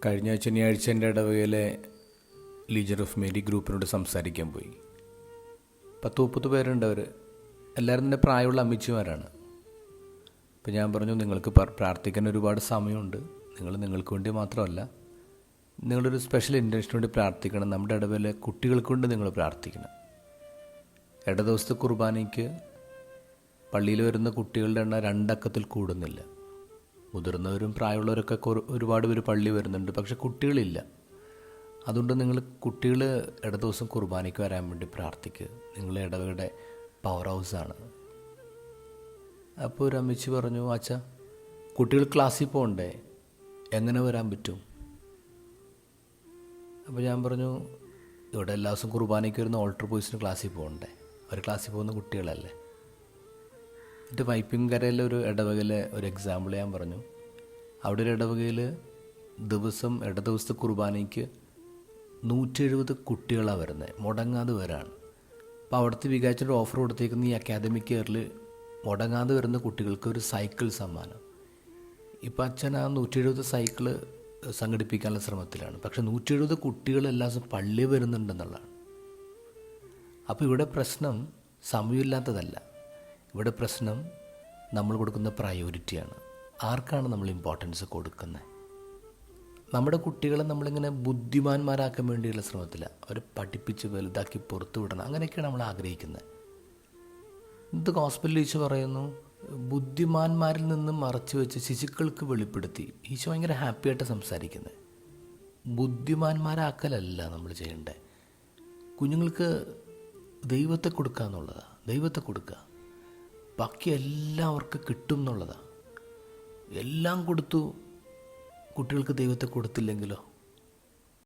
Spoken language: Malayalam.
കഴിഞ്ഞ ശനിയാഴ്ച എൻ്റെ ഇടവകയിലെ ലീജർ ഓഫ് മേരി ഗ്രൂപ്പിനോട് സംസാരിക്കാൻ പോയി. 10-30 പേരുണ്ട്. അവർ എല്ലാവരും തന്നെ പ്രായമുള്ള അമ്മച്ചിമാരാണ്. അപ്പോൾ ഞാൻ പറഞ്ഞു, നിങ്ങൾക്ക് പ്രാർത്ഥിക്കാൻ ഒരുപാട് സമയമുണ്ട്. നിങ്ങൾക്ക് വേണ്ടി മാത്രമല്ല, നിങ്ങളൊരു സ്പെഷ്യൽ ഇൻറ്റൻഷന് വേണ്ടി പ്രാർത്ഥിക്കണം. നമ്മുടെ ഇടവയിലെ കുട്ടികൾക്ക് കൊണ്ട് നിങ്ങൾ പ്രാർത്ഥിക്കണം. ദിവസത്തെ കുർബാനയ്ക്ക് പള്ളിയിൽ വരുന്ന കുട്ടികളുടെ എണ്ണം 2 അക്കത്തിൽ കൂടുന്നില്ല. മുതിർന്നവരും പ്രായമുള്ളവരൊക്കെ ഒരുപാട് പേര് പള്ളി വരുന്നുണ്ട്, പക്ഷെ കുട്ടികളില്ല. അതുകൊണ്ട് നിങ്ങൾ കുട്ടികൾ ദിവസം കുർബാനയ്ക്ക് വരാൻ വേണ്ടി പ്രാർത്ഥിക്കുക. നിങ്ങൾ ഇടവകയുടെ പവർ ഹൗസാണ്. അപ്പോൾ ഒരു അമ്മച്ചി പറഞ്ഞു, അച്ഛാ, കുട്ടികൾ ക്ലാസ്സിൽ പോകണ്ടേ, എങ്ങനെ വരാൻ പറ്റും? അപ്പോൾ ഞാൻ പറഞ്ഞു, ഇവിടെ എല്ലാ ദിവസവും കുർബാനയ്ക്ക് വരുന്ന ഓൾട്ടർ ബോയ്സിന് ക്ലാസ്സിൽ പോകണ്ടേ? അവർ ക്ലാസ്സിൽ പോകുന്ന കുട്ടികളല്ലേ. എന്നിട്ട് വൈപ്പിൻകരയിലെ ഒരു ഇടവകയിലെ ഒരു എക്സാമ്പിൾ ഞാൻ പറഞ്ഞു. അവിടെ ഒരു ഇടവകയിൽ ദിവസത്തെ കുർബാനയ്ക്ക് 170 കുട്ടികളാണ് വരുന്നത്, മുടങ്ങാതെ വരാണ്. അപ്പോൾ അവിടുത്തെ വികാരിച്ചൊരു ഓഫർ കൊടുത്തേക്കുന്ന ഈ അക്കാദമിക് ഇയറിൽ മുടങ്ങാതെ വരുന്ന കുട്ടികൾക്ക് ഒരു സൈക്കിൾ സമ്മാനം. ഇപ്പോൾ അച്ഛൻ ആ 170 സൈക്കിള് സംഘടിപ്പിക്കാനുള്ള ശ്രമത്തിലാണ്. പക്ഷേ 170 കുട്ടികൾ എല്ലാ ദിവസവും പള്ളി വരുന്നുണ്ടെന്നുള്ളതാണ്. അപ്പോൾ ഇവിടെ പ്രശ്നം സമയമില്ലാത്തതല്ല. ഇവിടെ പ്രശ്നം നമ്മൾ കൊടുക്കുന്ന പ്രയോറിറ്റിയാണ്. ആർക്കാണ് നമ്മൾ ഇമ്പോർട്ടൻസ് കൊടുക്കുന്നത്? നമ്മുടെ കുട്ടികളെ നമ്മളിങ്ങനെ ബുദ്ധിമാന്മാരാക്കാൻ വേണ്ടിയുള്ള ശ്രമത്തില്ല. അവരെ പഠിപ്പിച്ച് വലുതാക്കി പുറത്തു വിടണം, അങ്ങനെയൊക്കെയാണ് നമ്മൾ ആഗ്രഹിക്കുന്നത്. ഇത് ഗോസ്പലിൽ ഈശോ പറയുന്നു, ബുദ്ധിമാന്മാരിൽ നിന്നും മറച്ചു വെച്ച് ശിശുക്കൾക്ക് വെളിപ്പെടുത്തി. ഈശോ ഭയങ്കര ഹാപ്പിയായിട്ട് സംസാരിക്കുന്നത്. ബുദ്ധിമാന്മാരാക്കലല്ല നമ്മൾ ചെയ്യേണ്ടത്. കുഞ്ഞുങ്ങൾക്ക് ദൈവത്തെ കൊടുക്കുക എന്നുള്ളതാണ്. ദൈവത്തെ കൊടുക്കുക, ബാക്കി എല്ലാവർക്കും കിട്ടും എന്നുള്ളതാണ്. എല്ലാം കൊടുത്തു കുട്ടികൾക്ക് ദൈവത്തെ കൊടുത്തില്ലെങ്കിലോ?